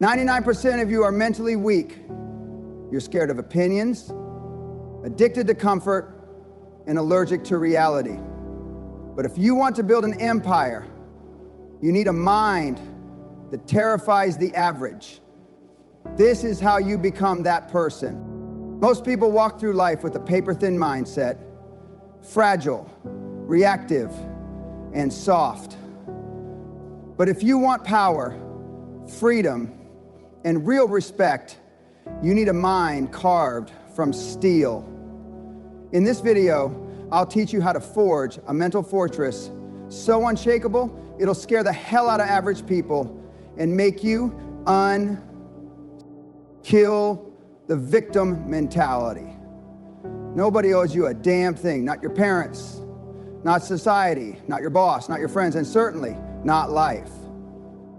99% of you are mentally weak. You're scared of opinions, addicted to comfort, and allergic to reality. But if you want to build an empire, you need a mind that terrifies the average. This is how you become that person. Most people walk through life with a paper-thin mindset, fragile, reactive, and soft. But if you want power, freedom, and real respect, you need a mind carved from steel. In this video, I'll teach you how to forge a mental fortress so unshakable, it'll scare the hell out of average people and make you kill the victim mentality. Nobody owes you a damn thing, not your parents, not society, not your boss, not your friends, and certainly not life.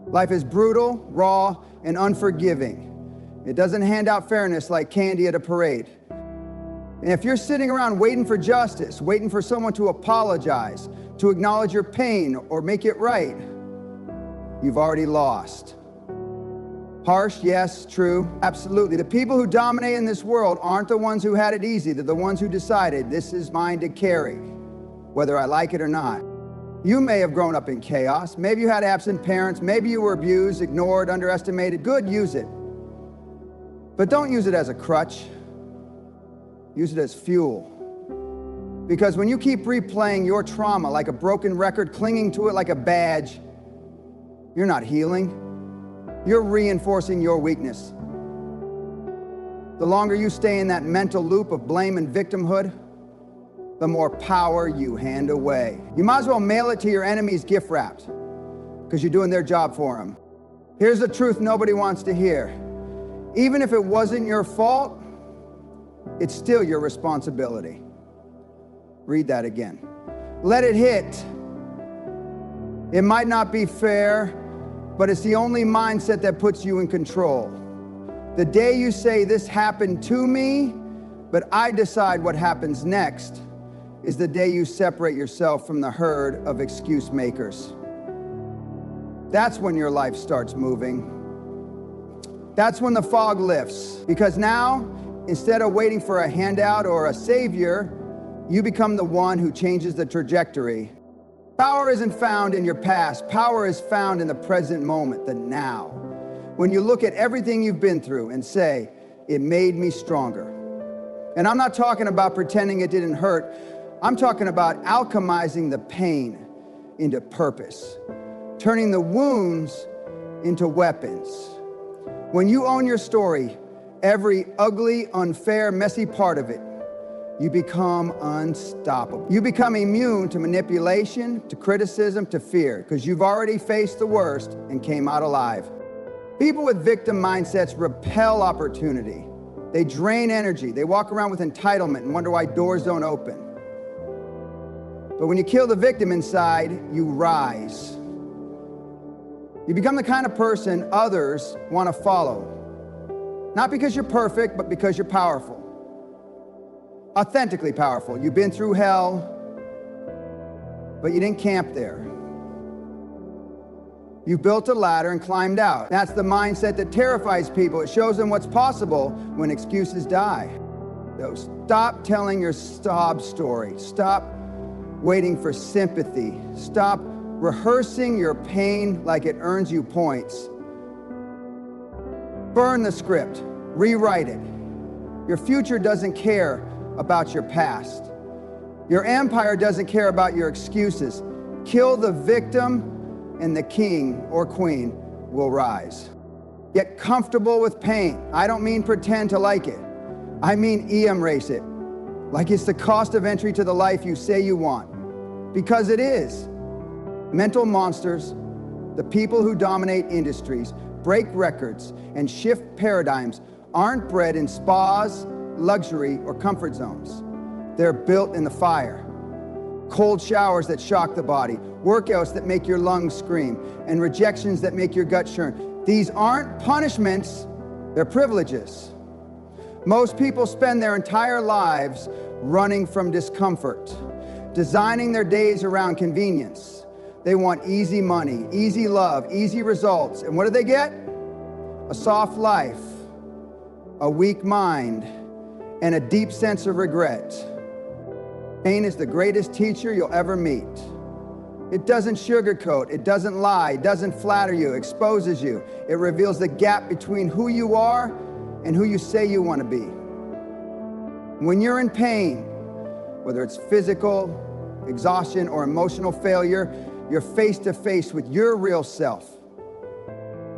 Life is brutal, raw, and unforgiving. It doesn't hand out fairness like candy at a parade. And if you're sitting around waiting for justice, waiting for someone to apologize, to acknowledge your pain or make it right, you've already lost. Harsh, yes, true, absolutely. The people who dominate in this world aren't the ones who had it easy. They're the ones who decided this is mine to carry, whether I like it or not. You may have grown up in chaos. Maybe you had absent parents. Maybe you were abused, ignored, underestimated. Good, use it. But don't use it as a crutch. Use it as fuel. Because when you keep replaying your trauma like a broken record, clinging to it like a badge, you're not healing. You're reinforcing your weakness. The longer you stay in that mental loop of blame and victimhood, the more power you hand away. You might as well mail it to your enemies gift wrapped, because you're doing their job for them. Here's the truth nobody wants to hear. Even if it wasn't your fault, it's still your responsibility. Read that again. Let it hit. It might not be fair, but it's the only mindset that puts you in control. The day you say, this happened to me, but I decide what happens next, is the day you separate yourself from the herd of excuse makers. That's when your life starts moving. That's when the fog lifts, because now, instead of waiting for a handout or a savior, you become the one who changes the trajectory. Power isn't found in your past. Power is found in the present moment, the now. When you look at everything you've been through and say, it made me stronger. And I'm not talking about pretending it didn't hurt. I'm talking about alchemizing the pain into purpose, turning the wounds into weapons. When you own your story, every ugly, unfair, messy part of it, you become unstoppable. You become immune to manipulation, to criticism, to fear, because you've already faced the worst and came out alive. People with victim mindsets repel opportunity. They drain energy. They walk around with entitlement and wonder why doors don't open. But when you kill the victim inside, you rise. You become the kind of person others want to follow. Not because you're perfect, but because you're powerful. Authentically powerful. You've been through hell, but you didn't camp there. You built a ladder and climbed out. That's the mindset that terrifies people. It shows them what's possible when excuses die. So stop telling your sob story. Stop waiting for sympathy. Stop rehearsing your pain like it earns you points. Burn the script. Rewrite it. Your future doesn't care about your past. Your empire doesn't care about your excuses. Kill the victim and the king or queen will rise. Get comfortable with pain. I don't mean pretend to like it. I mean embrace it. Like it's the cost of entry to the life you say you want. Because it is. Mental monsters, the people who dominate industries, break records, and shift paradigms aren't bred in spas, luxury, or comfort zones. They're built in the fire. Cold showers that shock the body, workouts that make your lungs scream, and rejections that make your gut churn. These aren't punishments, they're privileges. Most people spend their entire lives running from discomfort, designing their days around convenience. They want easy money, easy love, easy results. And what do they get? a soft life, a weak mind, and a deep sense of regret. Pain is the greatest teacher you'll ever meet. It doesn't sugarcoat, it doesn't lie, it doesn't flatter you, exposes you. It reveals the gap between who you are and who you say you want to be. When you're in pain, whether it's physical, exhaustion, or emotional failure, you're face to face with your real self.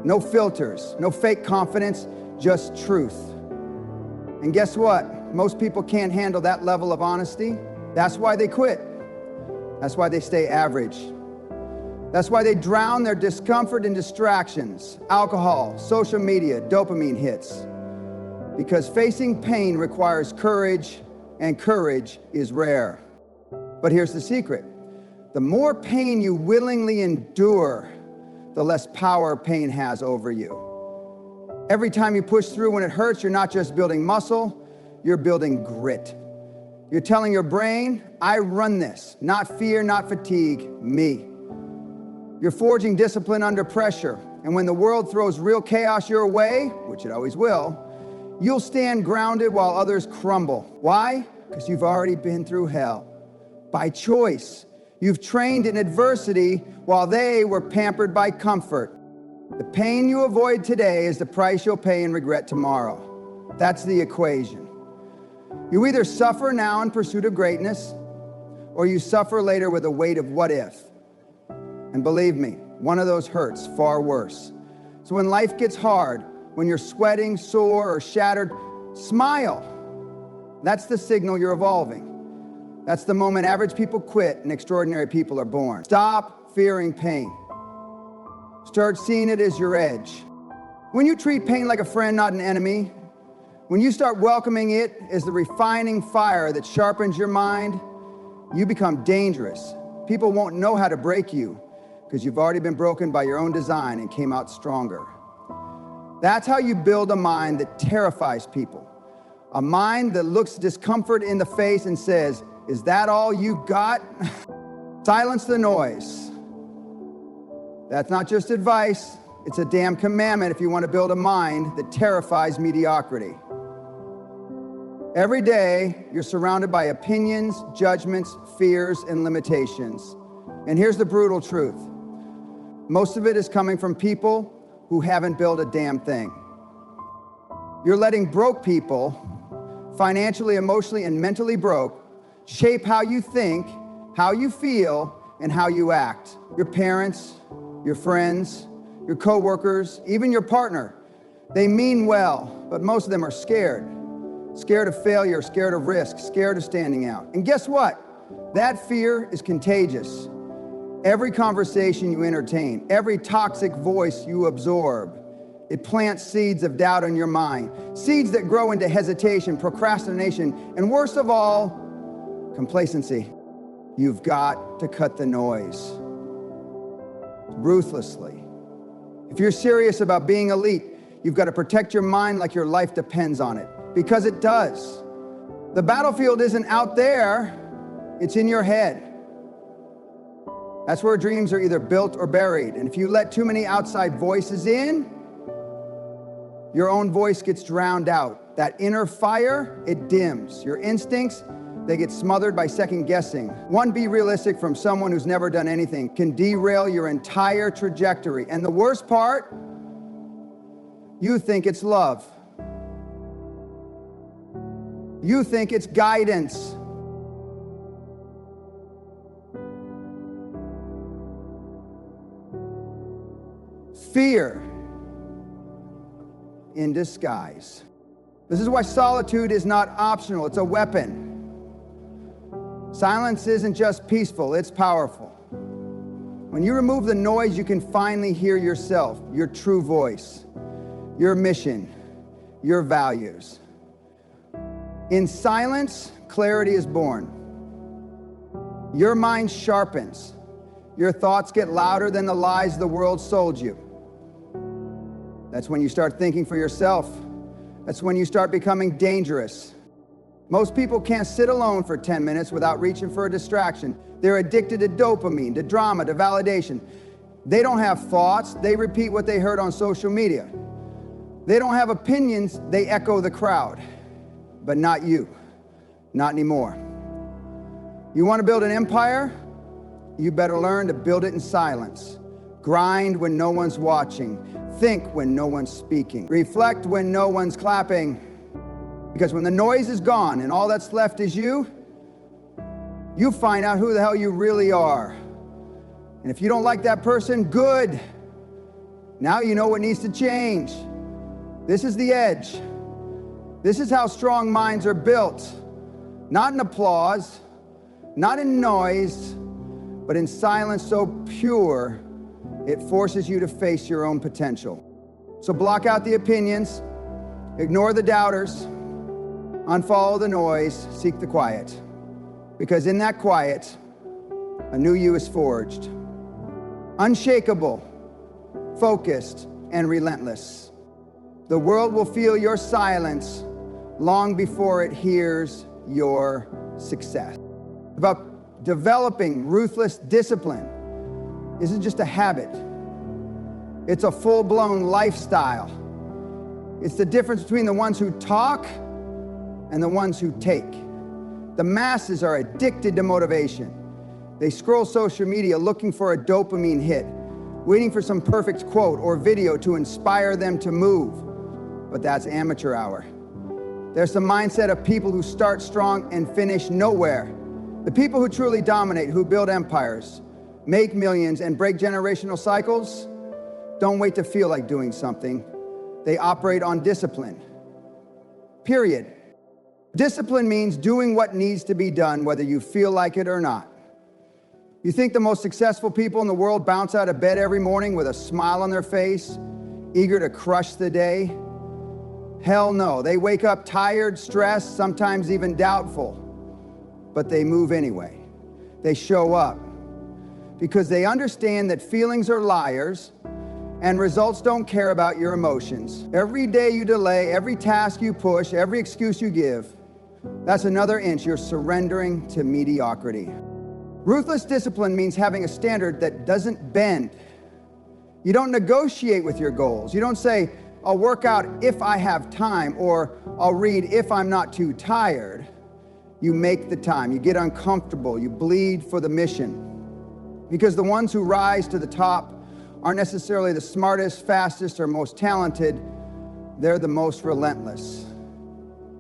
No filters, no fake confidence, just truth. And guess what? Most people can't handle that level of honesty. That's why they quit. That's why they stay average. That's why they drown their discomfort in distractions, alcohol, social media, dopamine hits. Because facing pain requires courage, and courage is rare. But here's the secret. The more pain you willingly endure, the less power pain has over you. Every time you push through when it hurts, you're not just building muscle, you're building grit. You're telling your brain, I run this, not fear, not fatigue, me. You're forging discipline under pressure, and when the world throws real chaos your way, which it always will, you'll stand grounded while others crumble. Why? Because you've already been through hell. By choice, you've trained in adversity while they were pampered by comfort. The pain you avoid today is the price you'll pay in regret tomorrow. That's the equation. You either suffer now in pursuit of greatness, or you suffer later with the weight of what if. And believe me, one of those hurts far worse. So when life gets hard, when you're sweating, sore, or shattered, smile. That's the signal you're evolving. That's the moment average people quit and extraordinary people are born. Stop fearing pain. Start seeing it as your edge. When you treat pain like a friend, not an enemy, when you start welcoming it as the refining fire that sharpens your mind, you become dangerous. People won't know how to break you because you've already been broken by your own design and came out stronger. That's how you build a mind that terrifies people. A mind that looks discomfort in the face and says, is that all you got? Silence the noise. That's not just advice, it's a damn commandment if you want to build a mind that terrifies mediocrity. Every day, you're surrounded by opinions, judgments, fears, and limitations. And here's the brutal truth. Most of it is coming from people who haven't built a damn thing. You're letting broke people, financially, emotionally, and mentally broke, shape how you think, how you feel, and how you act. Your parents, your friends, your coworkers, even your partner, they mean well, but most of them are scared. Scared of failure, scared of risk, scared of standing out. And guess what? That fear is contagious. Every conversation you entertain, every toxic voice you absorb, it plants seeds of doubt in your mind. Seeds that grow into hesitation, procrastination, and worst of all, complacency. You've got to cut the noise. Ruthlessly. If you're serious about being elite, you've got to protect your mind like your life depends on it. Because it does. The battlefield isn't out there, it's in your head. That's where dreams are either built or buried. And if you let too many outside voices in, your own voice gets drowned out. That inner fire, it dims. Your instincts, they get smothered by second guessing. One be realistic from someone who's never done anything can derail your entire trajectory. And the worst part, you think it's love. You think it's guidance. Fear in disguise. This is why solitude is not optional, it's a weapon. Silence isn't just peaceful, it's powerful. When you remove the noise, you can finally hear yourself, your true voice, your mission, your values. In silence, clarity is born. Your mind sharpens. Your thoughts get louder than the lies the world sold you. That's when you start thinking for yourself. That's when you start becoming dangerous. Most people can't sit alone for 10 minutes without reaching for a distraction. They're addicted to dopamine, to drama, to validation. They don't have thoughts. They repeat what they heard on social media. They don't have opinions, they echo the crowd. But not you, not anymore. You want to build an empire? You better learn to build it in silence. Grind when no one's watching. Think when no one's speaking. Reflect when no one's clapping. Because when the noise is gone and all that's left is you find out who the hell you really are. And if you don't like that person, good. Now you know what needs to change. This is the edge. This is how strong minds are built. Not in applause, not in noise, but in silence so pure, it forces you to face your own potential. So block out the opinions, ignore the doubters, unfollow the noise, seek the quiet. Because in that quiet, a new you is forged. Unshakable, focused, and relentless. The world will feel your silence long before it hears your success. About developing ruthless discipline isn't just a habit. It's a full-blown lifestyle. It's the difference between the ones who talk and the ones who take. The masses are addicted to motivation. They scroll social media looking for a dopamine hit, waiting for some perfect quote or video to inspire them to move. But that's amateur hour. There's the mindset of people who start strong and finish nowhere. The people who truly dominate, who build empires, make millions, and break generational cycles, don't wait to feel like doing something. They operate on discipline. Period. Discipline means doing what needs to be done, whether you feel like it or not. You think the most successful people in the world bounce out of bed every morning with a smile on their face, eager to crush the day? Hell no. They wake up tired, stressed, sometimes even doubtful. But they move anyway. They show up because they understand that feelings are liars and results don't care about your emotions. Every day you delay, every task you push, every excuse you give, that's another inch you're surrendering to mediocrity. Ruthless discipline means having a standard that doesn't bend. You don't negotiate with your goals. You don't say, I'll work out if I have time, or I'll read if I'm not too tired. You make the time. You get uncomfortable. You bleed for the mission. Because the ones who rise to the top aren't necessarily the smartest, fastest, or most talented. They're the most relentless.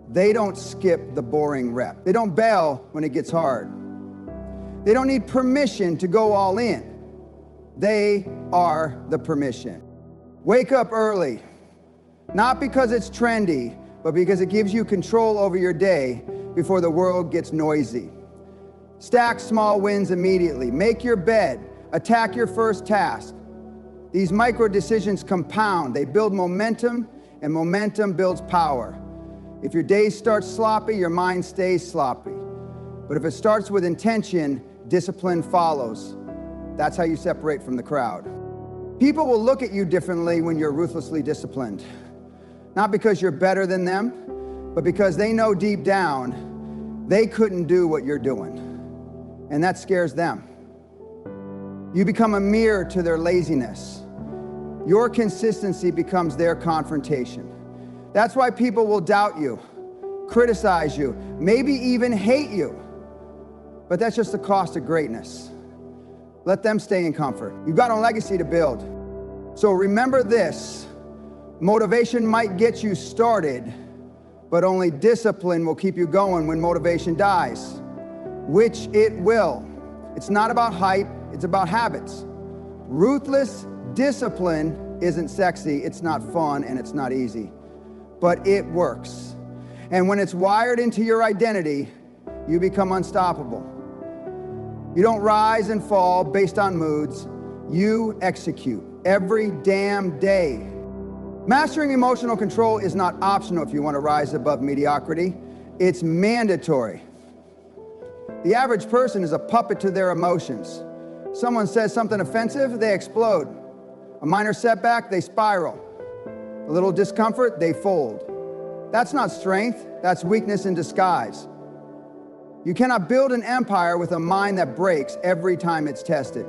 They don't skip the boring rep. They don't bail when it gets hard. They don't need permission to go all in. They are the permission. Wake up early, not because it's trendy, but because it gives you control over your day before the world gets noisy. Stack small wins immediately. Make your bed. Attack your first task. These micro decisions compound. They build momentum, and momentum builds power. If your day starts sloppy, your mind stays sloppy. But if it starts with intention, discipline follows. That's how you separate from the crowd. People will look at you differently when you're ruthlessly disciplined. Not because you're better than them, but because they know deep down they couldn't do what you're doing. And that scares them. You become a mirror to their laziness. Your consistency becomes their confrontation. That's why people will doubt you, criticize you, maybe even hate you. But that's just the cost of greatness. Let them stay in comfort. You've got a legacy to build. So remember this, motivation might get you started, but only discipline will keep you going when motivation dies, which it will. It's not about hype, it's about habits. Ruthless discipline isn't sexy, it's not fun, and it's not easy, but it works. And when it's wired into your identity, you become unstoppable. You don't rise and fall based on moods. You execute every damn day. Mastering emotional control is not optional if you want to rise above mediocrity. It's mandatory. The average person is a puppet to their emotions. Someone says something offensive, they explode. A minor setback, they spiral. A little discomfort, they fold. That's not strength, that's weakness in disguise. You cannot build an empire with a mind that breaks every time it's tested.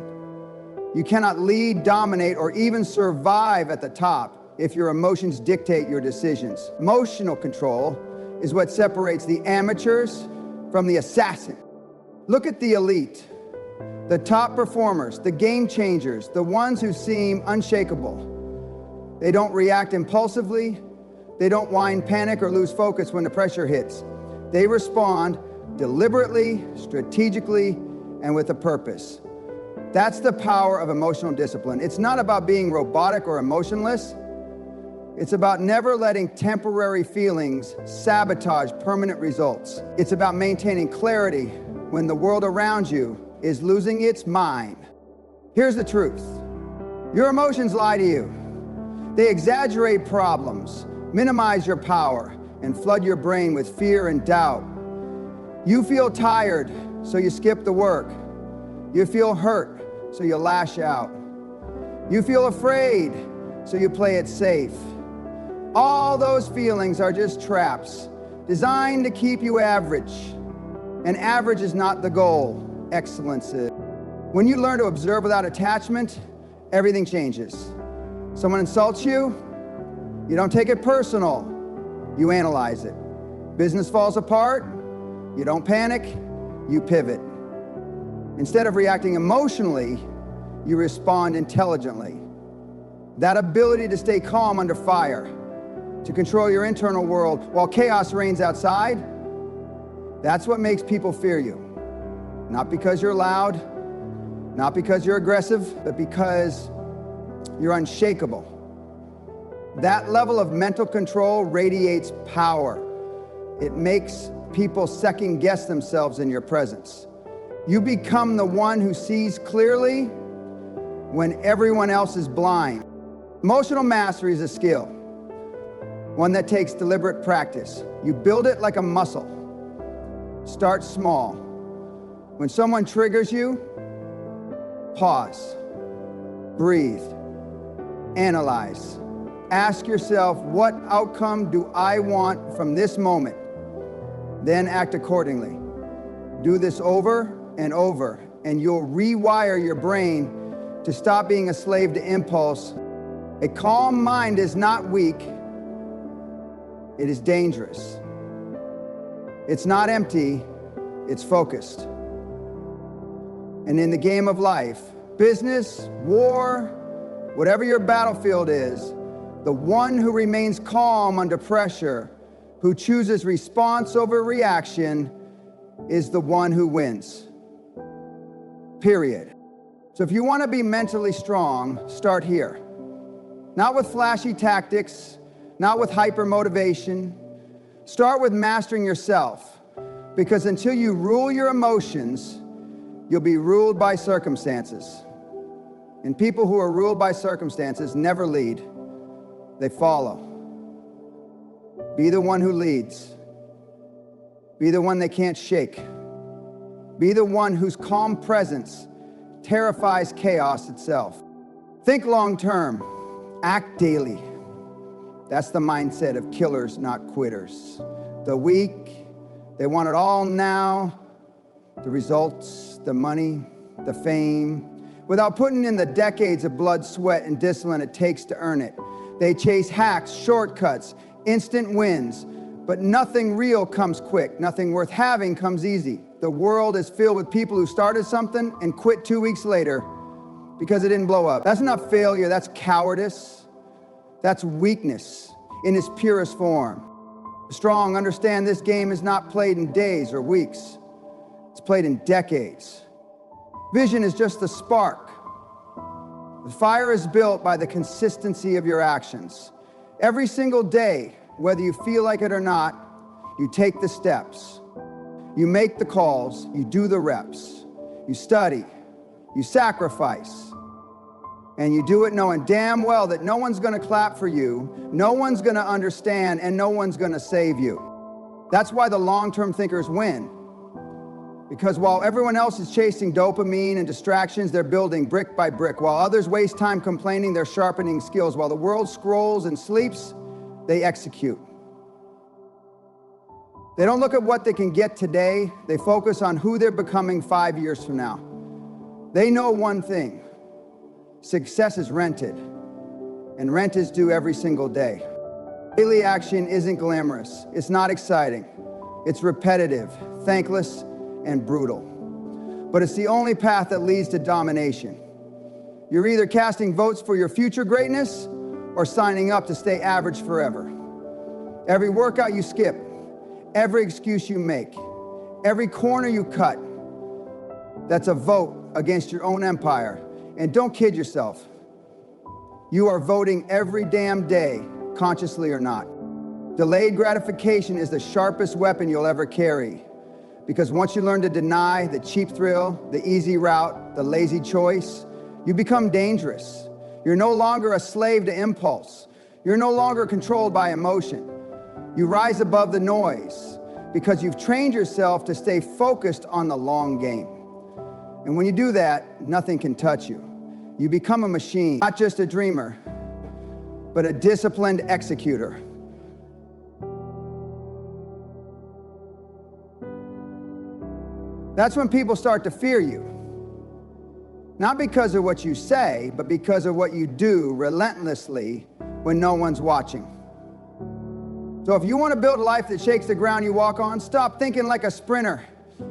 You cannot lead, dominate, or even survive at the top if your emotions dictate your decisions. Emotional control is what separates the amateurs from the assassin. Look at the elite, the top performers, the game changers, the ones who seem unshakable. They don't react impulsively. They don't whine, panic, or lose focus when the pressure hits. They respond deliberately, strategically, and with a purpose. That's the power of emotional discipline. It's not about being robotic or emotionless. It's about never letting temporary feelings sabotage permanent results. It's about maintaining clarity when the world around you is losing its mind. Here's the truth. Your emotions lie to you. They exaggerate problems, minimize your power, and flood your brain with fear and doubt. You feel tired, so you skip the work. You feel hurt, so you lash out. You feel afraid, so you play it safe. All those feelings are just traps designed to keep you average. And average is not the goal. Excellence is. When you learn to observe without attachment, everything changes. Someone insults you, you don't take it personal. You analyze it. Business falls apart, you don't panic, you pivot. Instead of reacting emotionally, you respond intelligently. That ability to stay calm under fire, to control your internal world while chaos reigns outside, that's what makes people fear you. Not because you're loud, not because you're aggressive, but because you're unshakable. That level of mental control radiates power. It makes people second guess themselves in your presence. You become the one who sees clearly when everyone else is blind. Emotional mastery is a skill, one that takes deliberate practice. You build it like a muscle. Start small. When someone triggers you, pause, breathe, analyze. Ask yourself, what outcome do I want from this moment? Then act accordingly. Do this over and over, and you'll rewire your brain to stop being a slave to impulse. A calm mind is not weak, it is dangerous. It's not empty, it's focused. And in the game of life, business, war, whatever your battlefield is, the one who remains calm under pressure, who chooses response over reaction, is the one who wins. Period. So if you want to be mentally strong, start here. Not with flashy tactics, not with hyper motivation. Start with mastering yourself, because until you rule your emotions, you'll be ruled by circumstances. And people who are ruled by circumstances never lead, they follow. Be the one who leads. Be the one they can't shake. Be the one whose calm presence terrifies chaos itself. Think long term, act daily. That's the mindset of killers, not quitters. The weak, they want it all now, the results, the money, the fame, without putting in the decades of blood, sweat, and discipline it takes to earn it. They chase hacks, shortcuts, instant wins, but nothing real comes quick. Nothing worth having comes easy. The world is filled with people who started something and quit 2 weeks later because it didn't blow up. That's not failure, that's cowardice. That's weakness in its purest form. The strong understand this game is not played in days or weeks. It's played in decades. Vision is just the spark. The fire is built by the consistency of your actions. Every single day, whether you feel like it or not, you take the steps. You make the calls, you do the reps. You study, you sacrifice. And you do it knowing damn well that no one's gonna clap for you, no one's gonna understand, and no one's gonna save you. That's why the long-term thinkers win. Because while everyone else is chasing dopamine and distractions, they're building brick by brick. While others waste time complaining, they're sharpening skills. While the world scrolls and sleeps, they execute. They don't look at what they can get today, they focus on who they're becoming 5 years from now. They know one thing. Success is rented. and rent is due every single day. Daily action isn't glamorous, it's not exciting, it's repetitive, thankless, and brutal. But it's the only path that leads to domination. You're either casting votes for your future greatness or signing up to stay average forever. Every workout you skip, every excuse you make, every corner you cut, that's a vote against your own empire. And don't kid yourself. You are voting every damn day, consciously or not. Delayed gratification is the sharpest weapon you'll ever carry. Because once you learn to deny the cheap thrill, the easy route, the lazy choice, you become dangerous. You're no longer a slave to impulse. You're no longer controlled by emotion. You rise above the noise because you've trained yourself to stay focused on the long game. And when you do that, nothing can touch you. You become a machine, not just a dreamer, but a disciplined executor. That's when people start to fear you. Not because of what you say, but because of what you do relentlessly when no one's watching. So if you want to build a life that shakes the ground you walk on, stop thinking like a sprinter.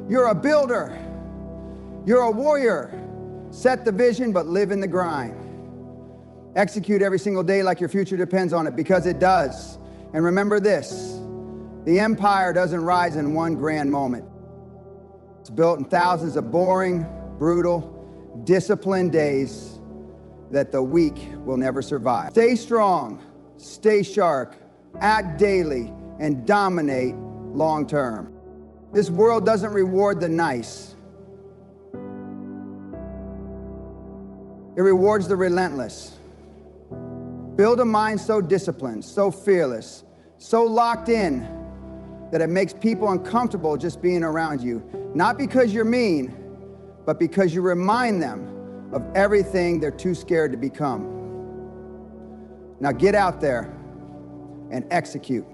You're a builder. You're a warrior. Set the vision, but live in the grind. Execute every single day like your future depends on it, because it does. And remember this, the empire doesn't rise in one grand moment. It's built in thousands of boring, brutal, disciplined days that the weak will never survive. Stay strong, stay sharp, act daily, and dominate long term. This world doesn't reward the nice. It rewards the relentless. Build a mind so disciplined, so fearless, so locked in that it makes people uncomfortable just being around you. Not because you're mean, but because you remind them of everything they're too scared to become. Now get out there and execute.